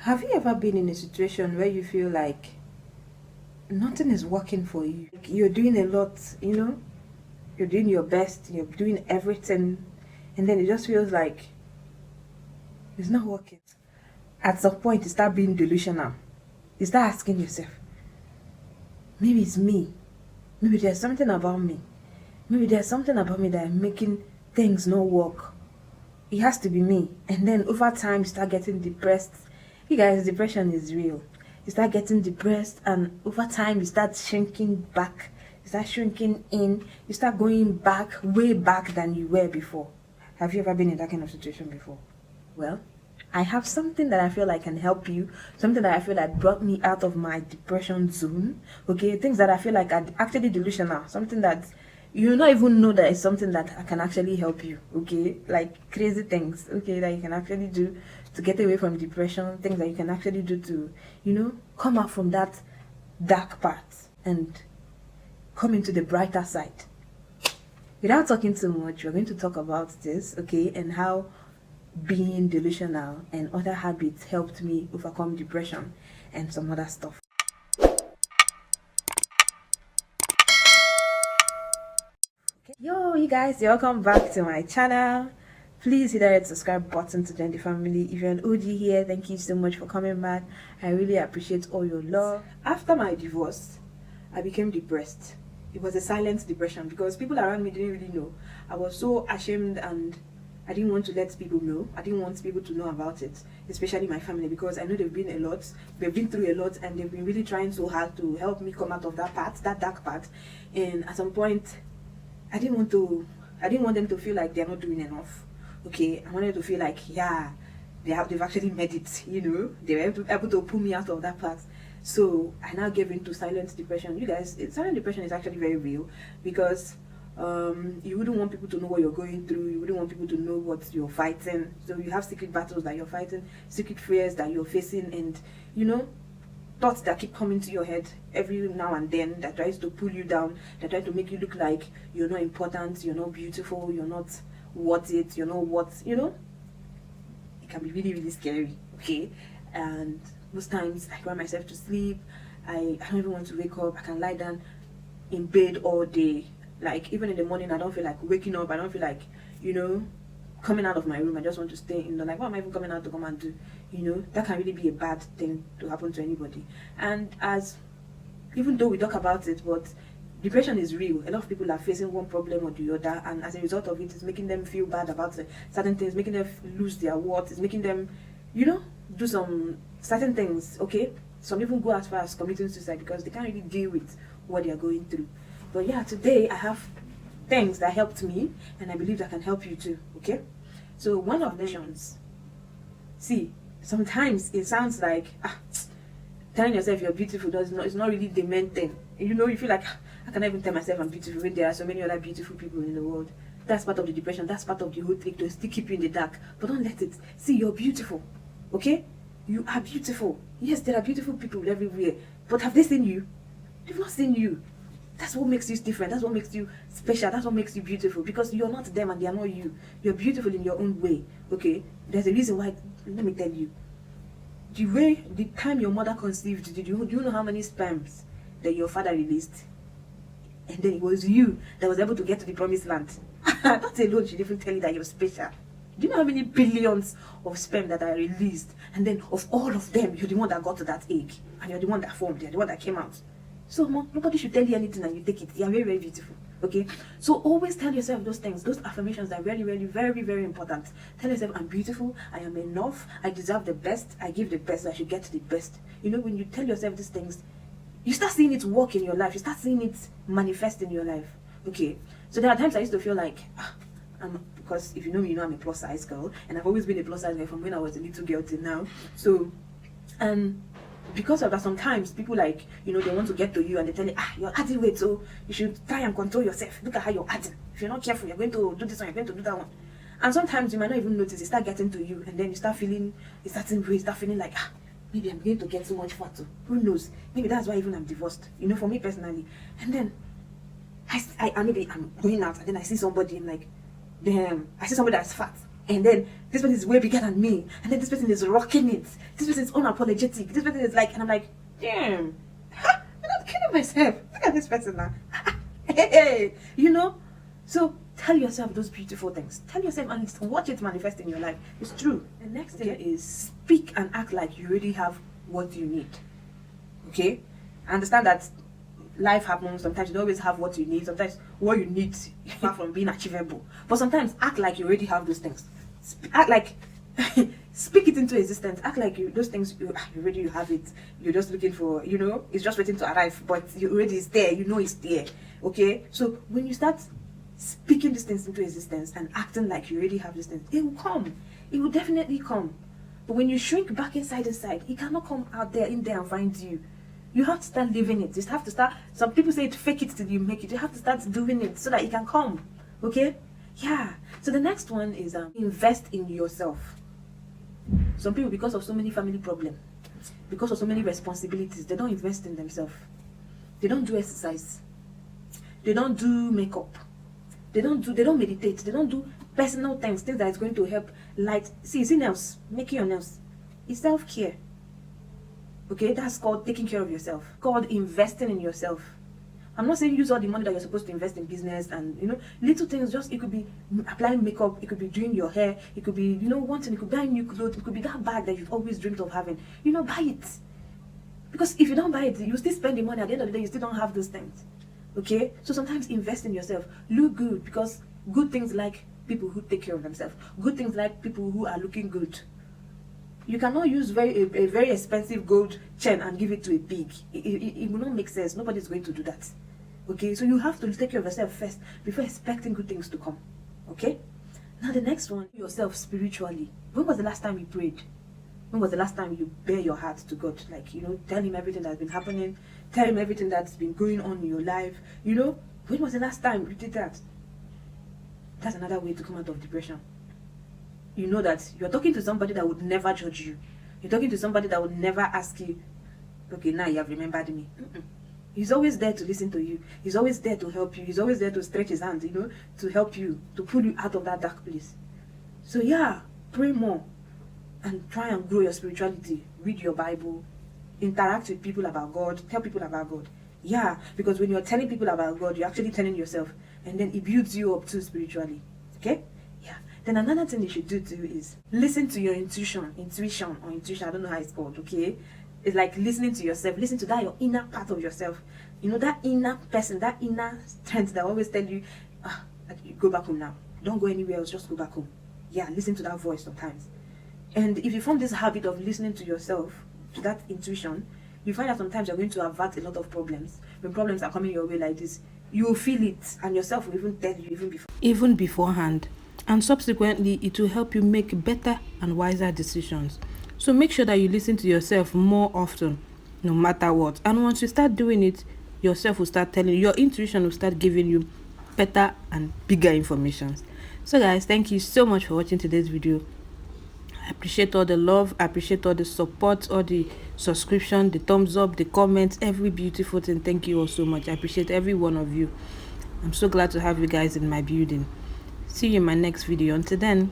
Have you ever been in a situation where you feel like nothing is working for you? Like you're doing a lot, you're doing your best, you're doing everything, and then it just feels like it's not working. At some point, you start being delusional. You start asking yourself, maybe it's me. Maybe there's something about me. Maybe there's something about me that I'm making things not work. It has to be me. And then over time, you start getting depressed. You guys, depression is real. You start getting depressed, and over time, you start shrinking back. You start shrinking in. You start going back, way back than you were before. Have you ever been in that kind of situation before? Well, I have something that I feel like can help you, something that I feel like brought me out of my depression zone. Okay, things that I feel like are actually delusional, something that you not even know that is something that can actually help you. Okay, like crazy things, okay, that you can actually do to get away from depression, things that you can actually do to, come out from that dark part and come into the brighter side. Without talking too much, we're going to talk about this, okay, and how being delusional and other habits helped me overcome depression and some other stuff. Okay. Yo, you guys, welcome back to my channel. Please hit that red subscribe button to join the family. If you're an OG here, thank you so much for coming back. I really appreciate all your love. After my divorce, I became depressed. It was a silent depression because people around me didn't really know. I was so ashamed and I didn't want to let people know. I didn't want people to know about it, especially my family, because I know they've been through a lot, and they've been really trying so hard to help me come out of that dark part. And at some point, I didn't want them to feel like they're not doing enough. Okay, I wanted to feel like, yeah, they've actually made it. They were able to pull me out of that part. So I now gave into silent depression. You guys, silent depression is actually very real because you wouldn't want people to know what you're going through. You wouldn't want people to know what you're fighting. So you have secret battles that you're fighting, secret fears that you're facing, and thoughts that keep coming to your head every now and then that tries to pull you down, that try to make you look like you're not important, you're not beautiful, you're not worth it, you're not what. It can be really, really scary. Okay, and most times I cry myself to sleep. I don't even want to wake up. I can lie down in bed all day. Like even in the morning, I don't feel like waking up. I don't feel like coming out of my room. I just want to stay in the, like, what am I even coming out to come and do? That can really be a bad thing to happen to anybody. And even though we talk about it, but depression is real. A lot of people are facing one problem or the other, and as a result of it, it's making them feel bad about certain things, making them lose their worth. It's making them do some certain things. Okay, some even go as far as committing suicide because they can't really deal with what they are going through. But yeah, today I have things that helped me, and I believe that can help you too. Okay, so one of them, see, sometimes it sounds like telling yourself you're beautiful it's not really the main thing. You feel like I can't even tell myself I'm beautiful when there are so many other beautiful people in the world. That's part of the depression. That's part of the whole thing to still keep you in the dark. But don't let it. See, you're beautiful. Okay, you are beautiful. Yes, there are beautiful people everywhere, but have they seen you? They've not seen you. That's what makes you different. That's what makes you special. That's what makes you beautiful, because you're not them and they are not you. You're beautiful in your own way. Okay, there's a reason why. Let me tell you, the time your mother conceived, do you know how many sperms that your father released? And then it was you that was able to get to the promised land. That alone should even tell you that you're special. Do you know how many billions of sperm that are released? And then of all of them, you're the one that got to that egg, and you're the one that formed. You're the one that came out. So nobody should tell you anything and you take it. You're very, very beautiful. Okay, so always tell yourself those things. Those affirmations are very, very, very, very important. Tell yourself, I'm beautiful, I am enough, I deserve the best, I give the best, I should get the best. When you tell yourself these things, you start seeing it work in your life. You start seeing it manifest in your life. Okay, so there are times I used to feel like because if you know me, I'm a plus size girl, and I've always been a plus size girl from when I was a little girl till now. So because of that, sometimes people they want to get to you and they tell you, you're adding weight, so you should try and control yourself. Look at how you're adding. If you're not careful, you're going to do this one, you're going to do that one. And sometimes you might not even notice. It start getting to you, and then you start feeling a certain way. You start feeling like, maybe I'm going to get too much fat too. Who knows? Maybe that's why even I'm divorced. For me personally. And then maybe I'm going out and then I see somebody, I'm like, damn, I see somebody that's fat. and then this person is way bigger than me, and then this person is rocking it, this person is unapologetic, this person is like, and I'm like, damn, I'm not kidding myself. Look at this person now. Hey, you know. So tell yourself those beautiful things. Tell yourself and watch it manifest in your life. It's true. The next thing is speak and act like you already have what you need. Okay? I understand that life happens. Sometimes you don't always have what you need. Sometimes what you need is far from being achievable. But sometimes act like you already have those things. Act like speak it into existence. Act like those things you have it. You're just looking for, it's just waiting to arrive. But you already is there. You know it's there. Okay? So when you start speaking these things into existence and acting like you already have these things, it will come. It will definitely come. But when you shrink back inside, it cannot come out there in there and find you. You have to start living it. You have to start. Some people say fake it till you make it. You have to start doing it so that it can come. Okay? Yeah. So the next one is invest in yourself. Some people, because of so many family problems, because of so many responsibilities, they don't invest in themselves. They don't do exercise. They don't do makeup. They don't meditate. They don't do personal things that is going to help light. See nails, making your nails. It's self-care. Okay, that's called taking care of yourself. Called investing in yourself. I'm not saying use all the money that you're supposed to invest in business and little things. Just it could be applying makeup, it could be doing your hair, it could be wanting, it could buy new clothes, it could be that bag that you've always dreamed of having. Buy it. Because if you don't buy it, you still spend the money. At the end of the day, you still don't have those things. Okay, so sometimes invest in yourself. Look good, because good things like people who take care of themselves. Good things like people who are looking good. You cannot use a very expensive gold chain and give it to a pig. It will not make sense. Nobody's going to do that. Okay, so you have to take care of yourself first before expecting good things to come. Okay, now the next one, yourself spiritually. When was the last time you prayed? When was the last time you bare your heart to God? Like, tell him everything that's been happening. Tell him everything that's been going on in your life. When was the last time you did that? That's another way to come out of depression. You know that you're talking to somebody that would never judge you. You're talking to somebody that would never ask you, okay, now you have remembered me. He's always there to listen to you. He's always there to help you. He's always there to stretch his hand, to help you, to pull you out of that dark place. So yeah, pray more and try and grow your spirituality. Read your Bible. Interact with people about God. Tell people about God. Yeah, because when you're telling people about God, you're actually telling yourself, and then it builds you up too spiritually. Okay? Yeah. Then another thing you should do too is listen to your intuition. I don't know how it's called. Okay? It's like listening to yourself. Listen to that your inner part of yourself. That inner person, that inner strength that always tell you, go back home now. Don't go anywhere else. Just go back home. Yeah. Listen to that voice sometimes. And if you form this habit of listening to yourself, to that intuition, you find that sometimes you're going to avert a lot of problems. When problems are coming your way like this, you will feel it, and yourself will even tell you even beforehand. And subsequently, it will help you make better and wiser decisions. So make sure that you listen to yourself more often, no matter what. And once you start doing it, yourself will start telling you, your intuition will start giving you better and bigger information. So guys, thank you so much for watching today's video. I appreciate all the love, I appreciate all the support, all the subscription, the thumbs up, the comments, every beautiful thing. Thank you all so much. I appreciate every one of you. I'm so glad to have you guys in my building. See you in my next video. Until then,